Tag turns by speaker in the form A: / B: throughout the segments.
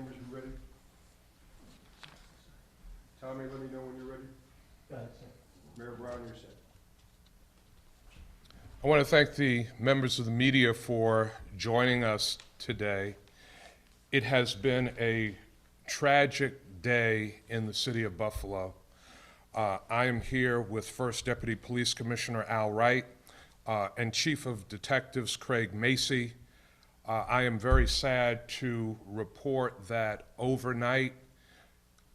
A: members, you ready? Tommy, let me know when you're ready.
B: Go ahead, sir.
A: Mayor Brown, you're set.
C: I want to thank the members of the media for joining us today. It has been a tragic day in the city of Buffalo. I am here with First Deputy Police Commissioner Al Wright and Chief of Detectives Craig Macy. I am very sad to report that overnight,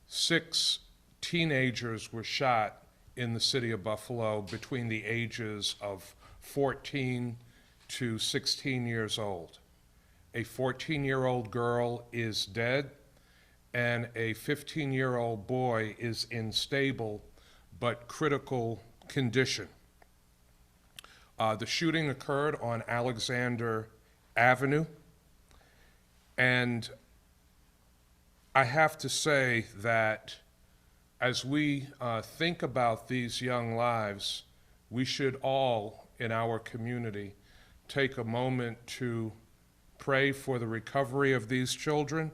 C: 6 teenagers were shot in the city of Buffalo between the ages of 14 to 16 years old. A 14-year-old girl is dead, and a 15-year-old boy is in stable but critical condition. The shooting occurred on Alexander Avenue, and I have to say that as we think about these young lives, we should all in our community take a moment to pray for the recovery of these children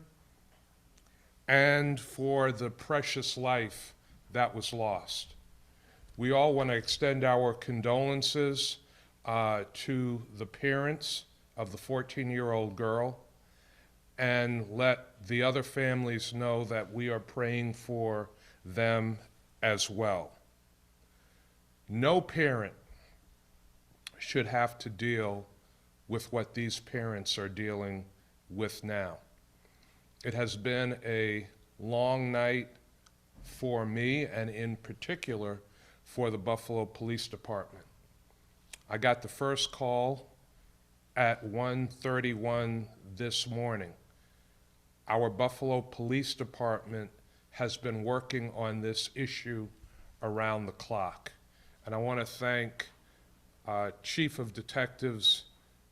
C: and for the precious life that was lost. We all want to extend our condolences to the parents of the 14-year-old girl and let the other families know that we are praying for them as well. No parent should have to deal with what these parents are dealing with now. It has been a long night for me, and in particular for the Buffalo Police Department. I got the first call at 1:31 this morning. Our Buffalo Police Department has been working on this issue around the clock. And I want to thank Chief of Detectives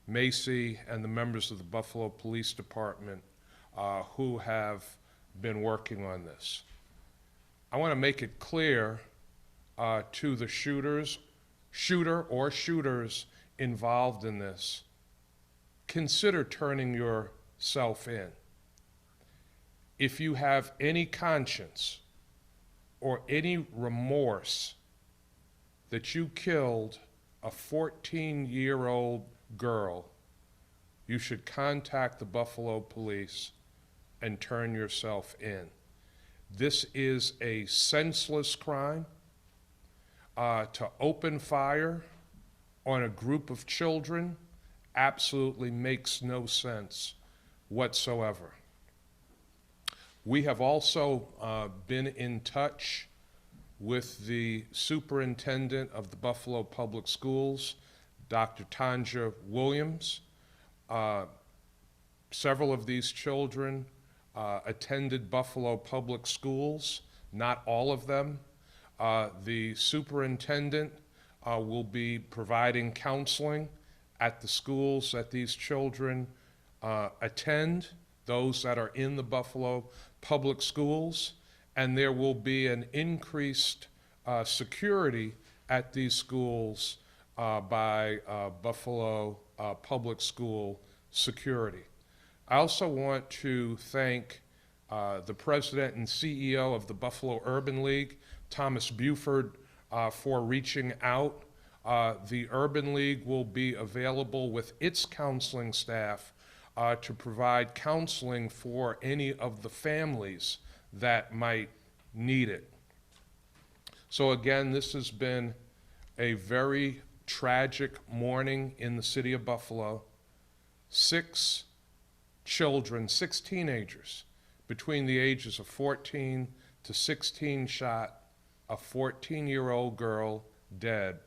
C: Macy and the members of the Buffalo Police Department who have been working on this. I want to make it clear to the shooter or shooters involved in this, consider turning yourself in. If you have any conscience or any remorse that you killed a 14-year-old girl, you should contact the Buffalo Police and turn yourself in. This is a senseless crime. To open fire on a group of children absolutely makes no sense whatsoever. We have also been in touch with the superintendent of the Buffalo Public Schools, Dr. Tanja Williams. Several of these children attended Buffalo Public Schools, not all of them. The superintendent will be providing counseling at the schools that these children attend, those that are in the Buffalo Public Schools, and there will be an increased security at these schools by Buffalo Public School Security. I also want to thank the president and CEO of the Buffalo Urban League, Thomas Buford, for reaching out. The Urban League will be available with its counseling staff to provide counseling for any of the families that might need it. So again, this has been a very tragic morning in the city of Buffalo. 6 children, 6 teenagers between the ages of 14 to 16 shot, a 14-year-old girl dead,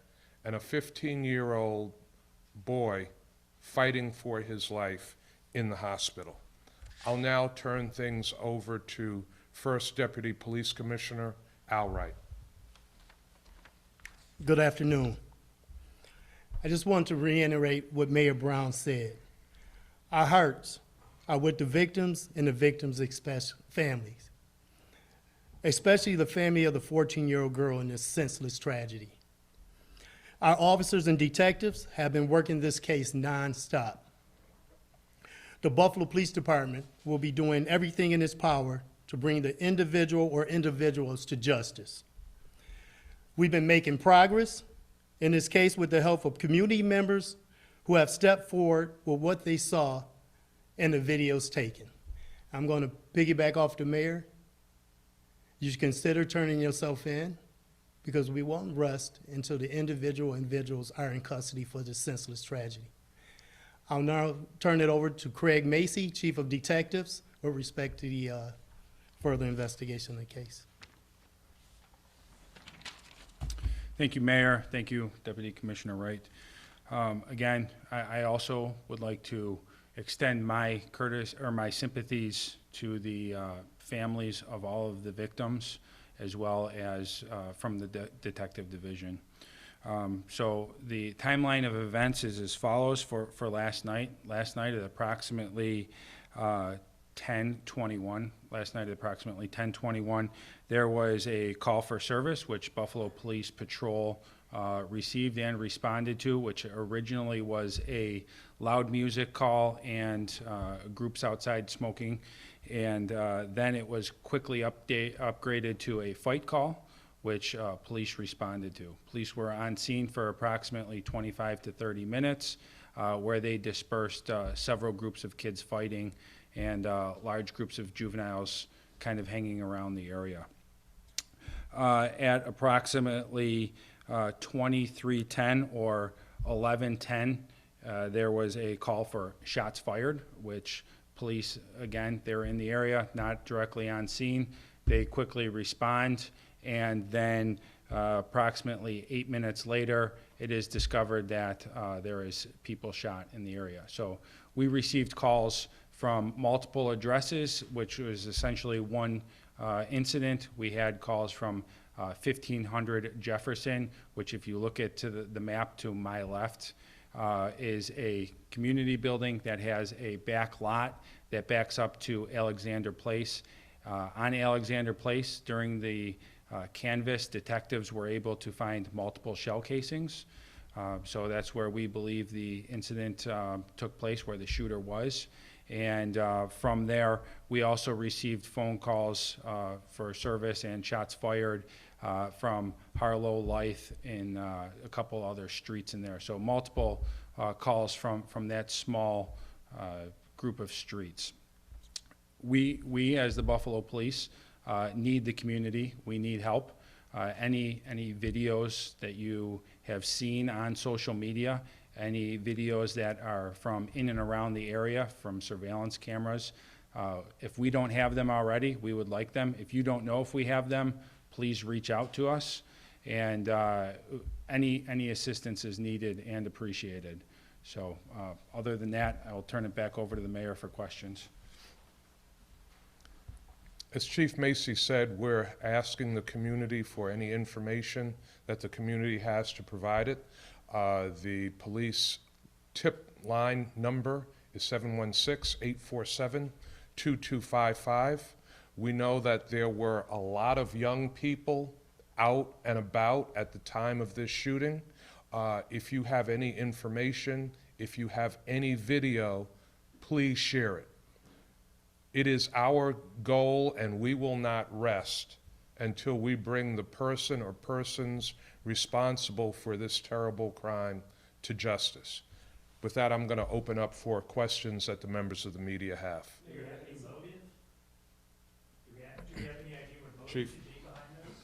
C: and a 15-year-old boy fighting for his life in the hospital. I'll now turn things over to First Deputy Police Commissioner Al Wright.
B: Good afternoon. I just want to reiterate what Mayor Brown said. Our hearts are with the victims and the victims' families, especially the family of the 14-year-old girl in this senseless tragedy. Our officers and detectives have been working this case nonstop. The Buffalo Police Department will be doing everything in its power to bring the individual or individuals to justice. We've been making progress, in this case with the help of community members who have stepped forward with what they saw in the videos taken. I'm going to piggyback off the mayor. You should consider turning yourself in, because we won't rest until the individuals are in custody for this senseless tragedy. I'll now turn it over to Craig Macy, Chief of Detectives, with respect to the further investigation of the case.
D: Thank you, Mayor. Thank you, Deputy Commissioner Wright. Again, I also would like to extend my my sympathies to the families of all of the victims, as well as from the Detective Division. So the timeline of events is as follows for last night. Last night at approximately 10:21, there was a call for service which Buffalo Police Patrol received and responded to, which originally was a loud music call and groups outside smoking. And then it was quickly upgraded to a fight call, which police responded to. Police were on scene for approximately 25 to 30 minutes, where they dispersed several groups of kids fighting and large groups of juveniles kind of hanging around the area. At approximately 23:10 or 11:10, there was a call for shots fired, which police, again, they're in the area, not directly on scene. They quickly respond, and then approximately 8 minutes later, it is discovered that there is people shot in the area. So we received calls from multiple addresses, which was essentially one incident. We had calls from 1500 Jefferson, which if you look at the map to my left, is a community building that has a back lot that backs up to Alexander Place. On Alexander Place, during the canvass, detectives were able to find multiple shell casings. So that's where we believe the incident took place, where the shooter was. And from there, we also received phone calls for service and shots fired from Harlow, Lythe, and a couple other streets in there. So multiple calls from that small group of streets. We as the Buffalo Police need the community. We need help. Any videos that you have seen on social media, any videos that are from in and around the area, from surveillance cameras, if we don't have them already, we would like them. If you don't know if we have them, please reach out to us, and any assistance is needed and appreciated. So other than that, I will turn it back over to the mayor for questions.
C: As Chief Macy said, we're asking the community for any information that the community has to provide it. The police tip line number is 716-847-2255. We know that there were a lot of young people out and about at the time of this shooting. If you have any information, if you have any video, please share it. It is our goal, and we will not rest until we bring the person or persons responsible for this terrible crime to justice. With that, I'm going to open up for questions that the members of the media have.
E: Do you have any motive? Do we have any idea what motive
C: Chief.
E: should be behind this?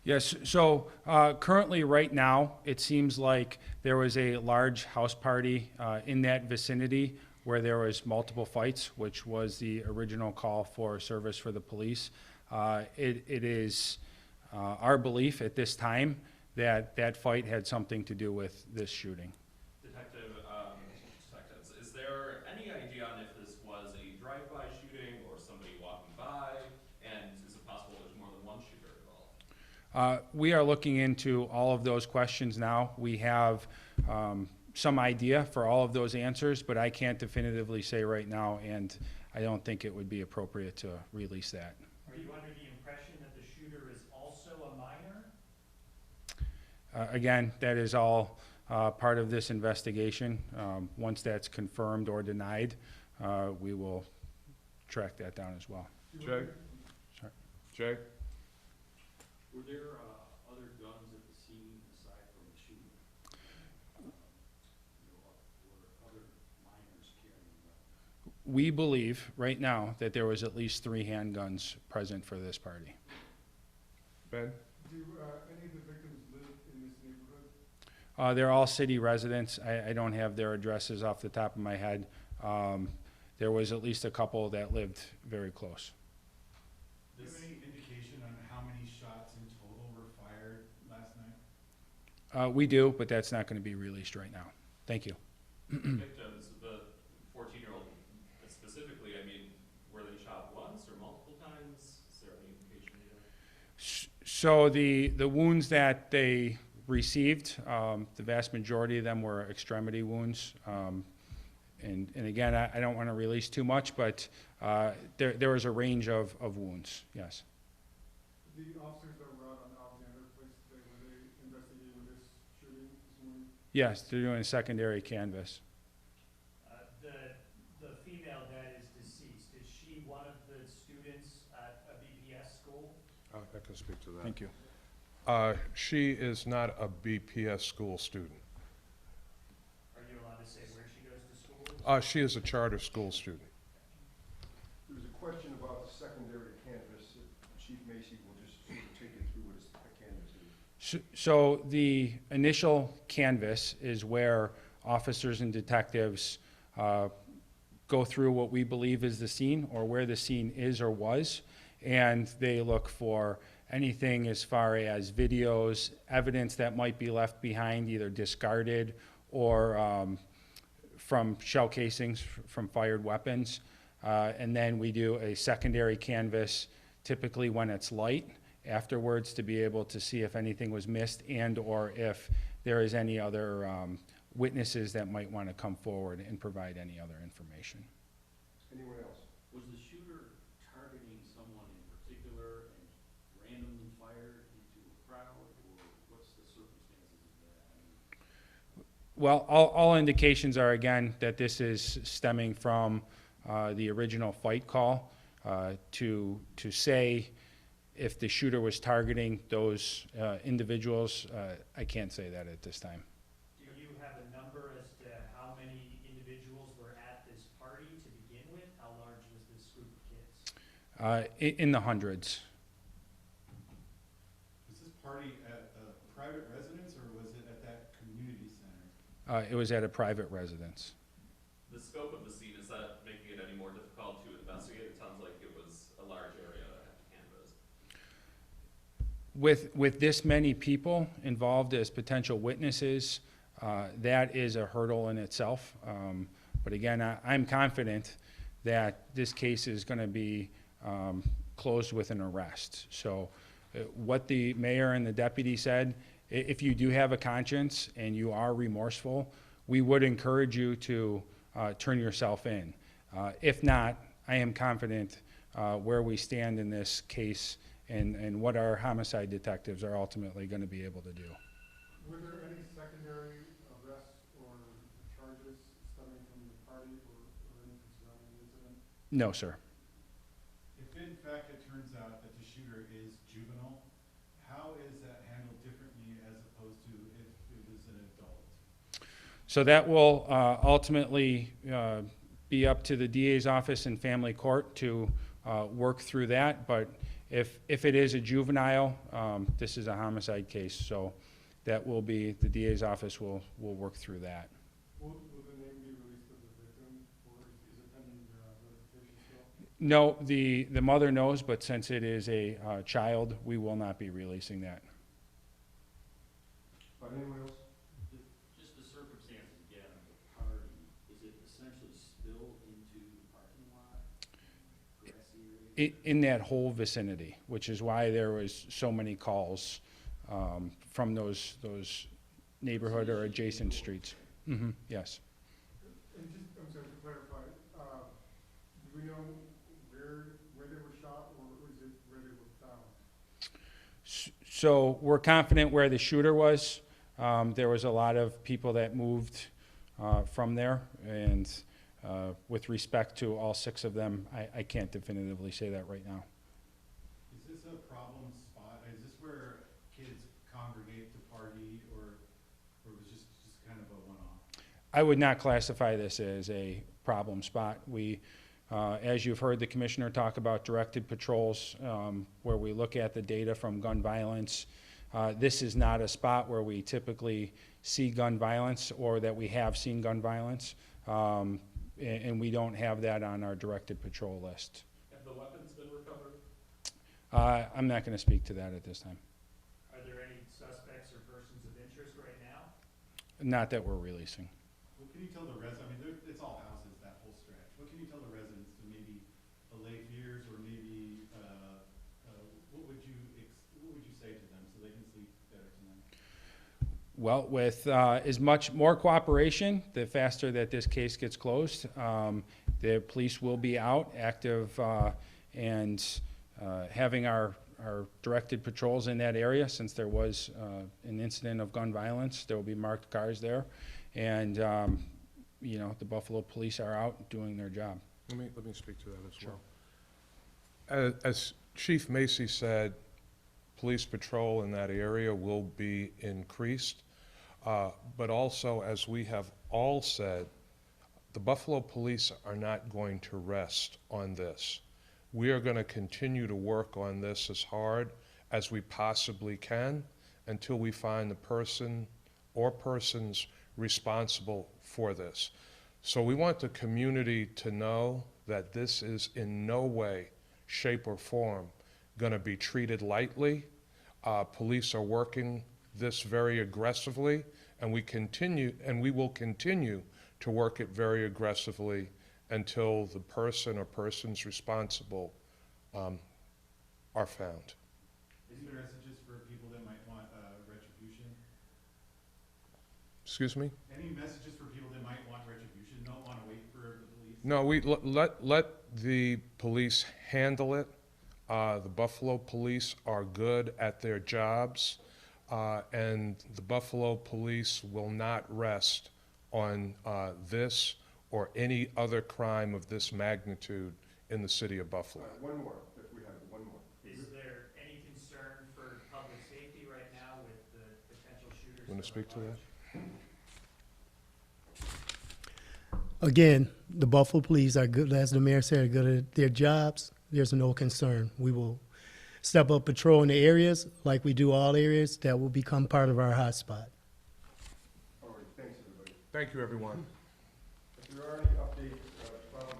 D: Yes, so currently, right now, it seems like there was a large house party in that vicinity where there was multiple fights, which was the original call for service for the police. It is our belief at this time that that fight had something to do with this shooting.
F: Detectives, is there any idea on if this was a drive-by shooting or somebody walking by? And is it possible there's more than one shooter involved?
D: We are looking into all of those questions now. We have some idea for all of those answers, but I can't definitively say right now, and I don't think it would be appropriate to release that.
E: Are you under the impression that the shooter is also a minor?
D: Again, that is all part of this investigation. Once that's confirmed or denied, we will track that down as well.
C: Jay?
D: Sorry.
C: Jay?
G: Were there other guns at the scene aside from the shooting? Were other minors carrying weapons?
D: We believe right now that there was at least 3 handguns present for this party.
C: Ben?
A: Do any of the victims live in this neighborhood?
D: They're all city residents. I don't have their addresses off the top of my head. There was at least a couple that lived very close.
H: Do you have any indication on how many shots in total were fired last night?
D: We do, but that's not going to be released right now. Thank you.
F: Victims, the 14-year-old specifically, I mean, were they shot once or multiple times? Is there any indication yet?
D: So the wounds that they received, the vast majority of them were extremity wounds. And again, I don't want to release too much, but there was a range of wounds, yes.
A: The officers that were out on Alexander Place today, were they investigating this shooting this morning?
D: Yes, they're doing a secondary canvas.
E: The female that is deceased, is she one of the students at a BPS school?
C: I can speak to that.
D: Thank you.
C: She is not a BPS school student.
E: Are you allowed to say where she goes to school?
C: She is a charter school student.
A: There was a question about the secondary canvas. Chief Macy will just sort of take you through what a canvas is.
D: So the initial canvas is where officers and detectives go through what we believe is the scene or where the scene is or was, and they look for anything as far as videos, evidence that might be left behind, either discarded or from shell casings from fired weapons. And then we do a secondary canvas, typically when it's light, afterwards to be able to see if anything was missed and or if there is any other witnesses that might want to come forward and provide any other information.
A: Anyone else?
G: Was the shooter targeting someone in particular and randomly fired into a crowd, or what's the circumstances of that?
D: Well, all indications are, again, that this is stemming from the original fight call. To say if the shooter was targeting those individuals, I can't say that at this time.
E: Do you have a number as to how many individuals were at this party to begin with? How large was this group of kids?
D: In the hundreds.
H: Was this party at a private residence or was it at that community center?
D: It was at a private residence.
F: The scope of the scene, is that making it any more difficult to investigate? It sounds like it was a large area that had to canvas.
D: With this many people involved as potential witnesses, that is a hurdle in itself. But again, I'm confident that this case is going to be closed with an arrest. So what the mayor and the deputy said, if you do have a conscience and you are remorseful, we would encourage you to turn yourself in. If not, I am confident where we stand in this case and what our homicide detectives are ultimately going to be able to do.
A: Were there any secondary arrests or charges stemming from the party or anything surrounding the incident?
D: No, sir.
H: If in fact it turns out that the shooter is juvenile, how is that handled differently as opposed to if it was an adult?
D: So that will ultimately be up to the DA's office and family court to work through that. But if it is a juvenile, this is a homicide case, so that will be, the DA's office will work through that.
A: Will the name be released of the victim or is it pending notification still?
D: No, the mother knows, but since it is a child, we will not be releasing that.
A: Anyone else?
G: Just the circumstances again of the party, is it essentially spilled into the parking lot, grassy area?
D: In that whole vicinity, which is why there was so many calls from those neighborhood or adjacent streets. Yes.
A: And just, I'm sorry, to clarify, do we know where they were shot or is it where they were found?
D: So we're confident where the shooter was. There was a lot of people that moved from there, and With respect to all 6 of them, I can't definitively say that right now.
H: Is this a problem spot? Is this where kids congregate to party, or was just kind of a one-off?
D: I would not classify this as a problem spot. We, as you've heard the commissioner talk about directed patrols, where we look at the data from gun violence. This is not a spot where we typically see gun violence or that we have seen gun violence. And we don't have that on our directed patrol list.
F: Have the weapons been recovered?
D: I'm not going to speak to that at this time.
E: Are there any suspects or persons of interest right now?
D: Not that we're releasing.
H: What can you tell the residents? I mean, it's all houses, that whole stretch. What can you tell the residents to maybe allay fears, or maybe what would you say to them so they can sleep better tonight?
D: Well, with as much more cooperation, the faster that this case gets closed. The police will be out, active, and having our directed patrols in that area. Since there was an incident of gun violence, there will be marked cars there. And, you know, the Buffalo police are out doing their job.
C: Let me speak to that as well. As Chief Macy said, police patrol in that area will be increased. But also, as we have all said, the Buffalo police are not going to rest on this. We are going to continue to work on this as hard as we possibly can until we find the person or persons responsible for this. So we want the community to know that this is in no way, shape, or form going to be treated lightly. Police are working this very aggressively, and we will continue to work it very aggressively until the person or persons responsible are found.
H: Any messages for people that might want retribution?
C: Excuse me?
H: Any messages for people that might want retribution, don't want to wait for the police?
C: No, we let the police handle it. The Buffalo police are good at their jobs, and the Buffalo police will not rest on this or any other crime of this magnitude in the city of Buffalo.
A: One more, if we have one more.
E: Is there any concern for public safety right now with the potential shooters?
C: Want to speak to that?
B: Again, the Buffalo Police are good, as the mayor said, are good at their jobs. There's no concern. We will step up patrol in the areas like we do all areas that will become part of our hotspot.
A: All right, thanks, everybody.
C: Thank you, everyone.
A: If there are any updates, probably